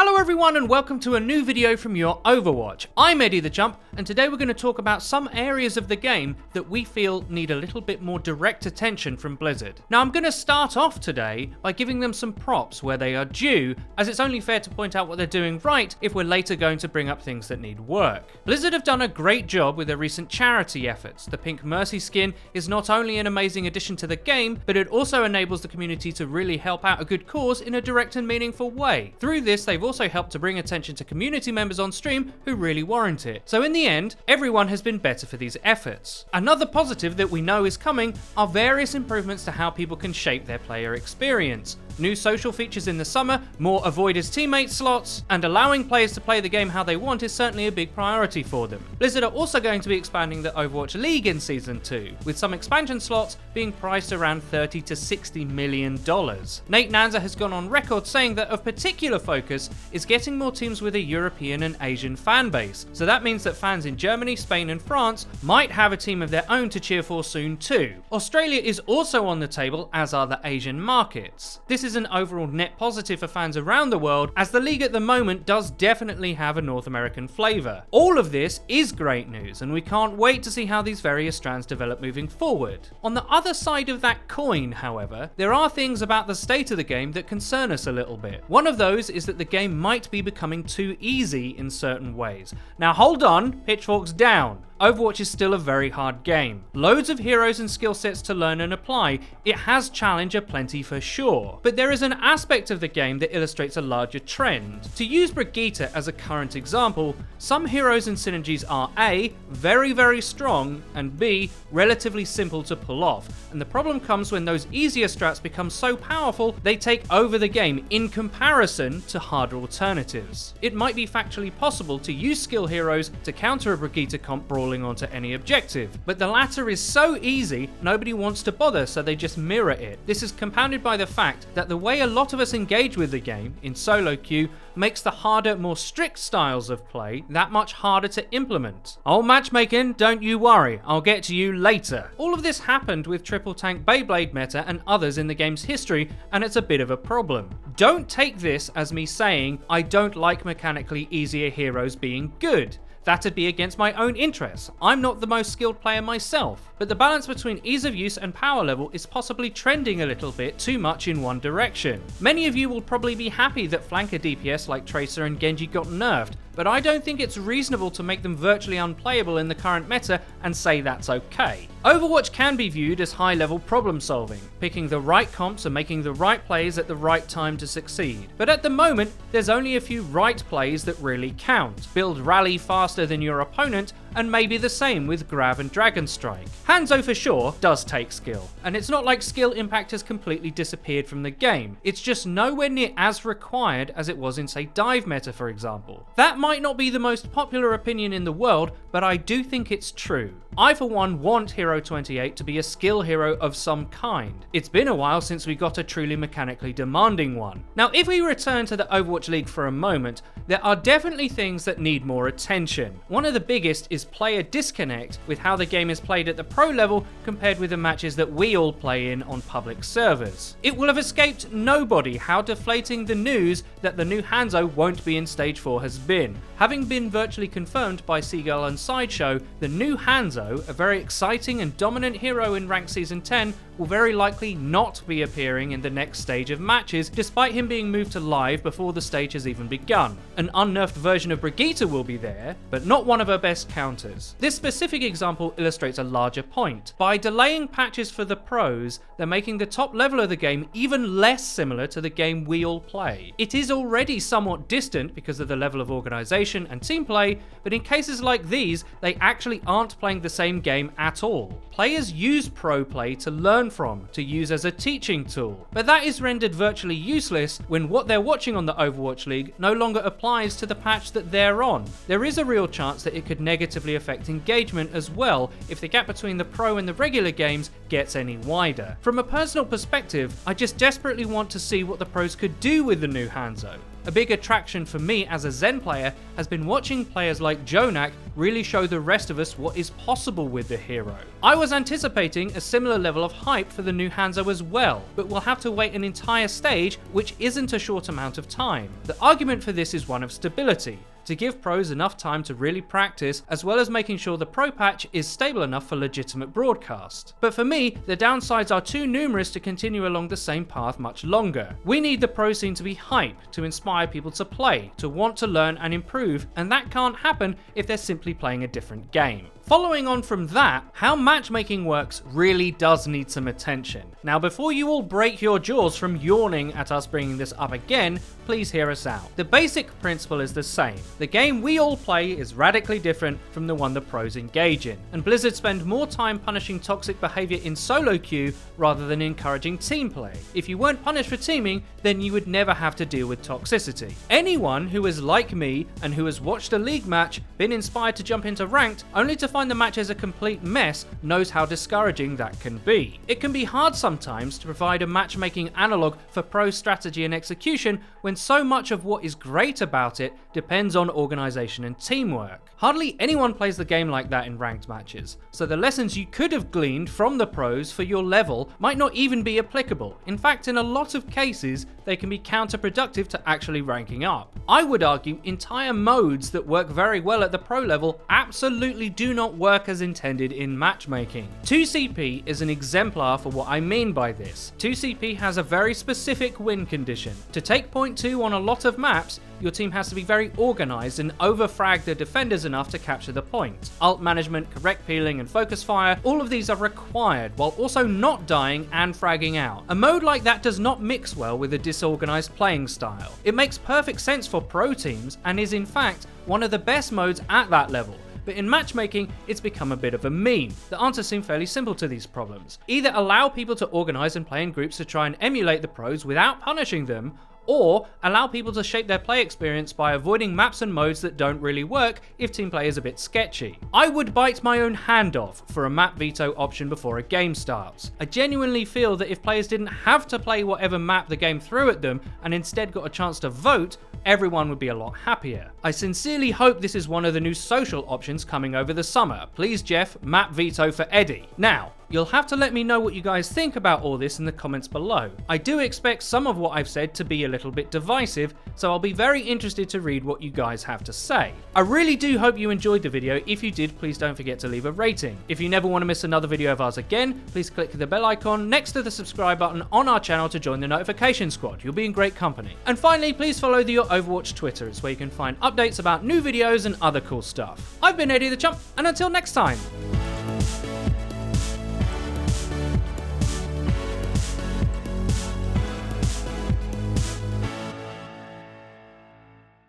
Hello everyone and welcome to a new video from Your Overwatch. I'm Eddie the Jump and today we're going to talk about some areas of the game that we feel need a little bit more direct attention from Blizzard. Now I'm going to start off today by giving them some props where they are due, as it's only fair to point out what they're doing right if we're later going to bring up things that need work. Blizzard have done a great job with their recent charity efforts. The Pink Mercy skin is not only an amazing addition to the game, but it also enables the community to really help out a good cause in a direct and meaningful way. Through this, they've also helped to bring attention to community members on stream who really warrant it. So in the end, everyone has been better for these efforts. Another positive that we know is coming are various improvements to how people can shape their player experience. New social features in the summer, more avoid as teammate slots, and allowing players to play the game how they want is certainly a big priority for them. Blizzard are also going to be expanding the Overwatch League in Season 2, with some expansion slots being priced around $30 to $60 million. Nate Nanza has gone on record saying that of particular focus is getting more teams with a European and Asian fan base, so that means that fans in Germany, Spain and France might have a team of their own to cheer for soon too. Australia is also on the table, as are the Asian markets. This is an overall net positive for fans around the world, as the league at the moment does definitely have a North American flavour. All of this is great news, and we can't wait to see how these various strands develop moving forward. On the other side of that coin, however, there are things about the state of the game that concern us a little bit. One of those is that the game might be becoming too easy in certain ways. Now hold on, pitchforks down. Overwatch is still a very hard game. Loads of heroes and skill sets to learn and apply. It has challenge aplenty for sure. But there is an aspect of the game that illustrates a larger trend. To use Brigitte as a current example, some heroes and synergies are A, very strong, and B, relatively simple to pull off. And the problem comes when those easier strats become so powerful they take over the game in comparison to harder alternatives. It might be factually possible to use skill heroes to counter a Brigitte comp brawling onto any objective, but the latter is so easy nobody wants to bother, so they just mirror it. This is compounded by the fact that the way a lot of us engage with the game in solo queue makes the harder, more strict styles of play that much harder to implement. Oh, matchmaking, don't you worry, I'll get to you later. All of this happened with triple tank Beyblade meta and others in the game's history, and it's a bit of a problem. Don't take this as me saying I don't like mechanically easier heroes being good. That'd be against my own interests. I'm not the most skilled player myself, but the balance between ease of use and power level is possibly trending a little bit too much in one direction. Many of you will probably be happy that flanker DPS like Tracer and Genji got nerfed, but I don't think it's reasonable to make them virtually unplayable in the current meta and say that's okay. Overwatch can be viewed as high-level problem solving, picking the right comps and making the right plays at the right time to succeed. But at the moment, there's only a few right plays that really count. Build rally faster than your opponent, and maybe the same with grab and dragon strike. Hanzo for sure does take skill, and it's not like skill impact has completely disappeared from the game. It's just nowhere near as required as it was in, say, dive meta for example. That might not be the most popular opinion in the world, but I do think it's true. I for one want Hero 28 to be a skill hero of some kind. It's been a while since we got a truly mechanically demanding one. Now if we return to the Overwatch League for a moment, there are definitely things that need more attention. One of the biggest is player disconnect with how the game is played at the pro level compared with the matches that we all play in on public servers. It will have escaped nobody how deflating the news that the new Hanzo won't be in Stage 4 has been. Having been virtually confirmed by Seagull and Sideshow, the new Hanzo, a very exciting and dominant hero in Ranked Season 10, will very likely not be appearing in the next stage of matches, despite him being moved to live before the stage has even begun. An unnerfed version of Brigitte will be there, but not one of her best counters. This specific example illustrates a larger point. By delaying patches for the pros, they're making the top level of the game even less similar to the game we all play. It is already somewhat distant because of the level of organisation and team play, but in cases like these, they actually aren't playing the same game at all. Players use pro play to learn from, to use as a teaching tool, but that is rendered virtually useless when what they're watching on the Overwatch League no longer applies to the patch that they're on. There is a real chance that it could negatively affect engagement as well if the gap between the pro and the regular games gets any wider. From a personal perspective, I just desperately want to see what the pros could do with the new Hanzo. A big attraction for me as a Zen player has been watching players like Jonak really show the rest of us what is possible with the hero. I was anticipating a similar level of hype for the new Hanzo as well, but we'll have to wait an entire stage, which isn't a short amount of time. The argument for this is one of stability, to give pros enough time to really practice, as well as making sure the pro patch is stable enough for legitimate broadcast. But for me, the downsides are too numerous to continue along the same path much longer. We need the pro scene to be hype, to inspire people to play, to want to learn and improve, and that can't happen if they're simply playing a different game. Following on from that, how matchmaking works really does need some attention. Now, before you all break your jaws from yawning at us bringing this up again, please hear us out. The basic principle is the same. The game we all play is radically different from the one the pros engage in, and Blizzard spend more time punishing toxic behavior in solo queue rather than encouraging team play. If you weren't punished for teaming, then you would never have to deal with toxicity. Anyone who is like me and who has watched a league match, been inspired to jump into ranked, only to find the match as a complete mess, knows how discouraging that can be. It can be hard sometimes to provide a matchmaking analog for pro strategy and execution when so much of what is great about it depends on organisation and teamwork. Hardly anyone plays the game like that in ranked matches, so the lessons you could have gleaned from the pros for your level might not even be applicable. In fact, in a lot of cases, they can be counterproductive to actually ranking up. I would argue entire modes that work very well at the pro level absolutely do not work as intended in matchmaking. 2CP is an exemplar for what I mean by this. 2CP has a very specific win condition. To take point 2 on a lot of maps, your team has to be very organised and overfrag the defenders enough to capture the point. Ult management, correct peeling and focus fire, all of these are required while also not dying and fragging out. A mode like that does not mix well with a disorganised playing style. It makes perfect sense for pro teams and is in fact one of the best modes at that level. But in matchmaking, it's become a bit of a meme. The answers seem fairly simple to these problems. Either allow people to organise and play in groups to try and emulate the pros without punishing them, or allow people to shape their play experience by avoiding maps and modes that don't really work if team play is a bit sketchy. I would bite my own hand off for a map veto option before a game starts. I genuinely feel that if players didn't have to play whatever map the game threw at them and instead got a chance to vote, everyone would be a lot happier. I sincerely hope this is one of the new social options coming over the summer. Please Jeff, map veto for Eddie. Now, you'll have to let me know what you guys think about all this in the comments below. I do expect some of what I've said to be a little bit divisive, so I'll be very interested to read what you guys have to say. I really do hope you enjoyed the video. If you did, please don't forget to leave a rating. If you never want to miss another video of ours again, please click the bell icon next to the subscribe button on our channel to join the notification squad. You'll be in great company. And finally, please follow the Your Overwatch Twitter. It's where you can find updates about new videos and other cool stuff. I've been Eddie the Chump, and until next time.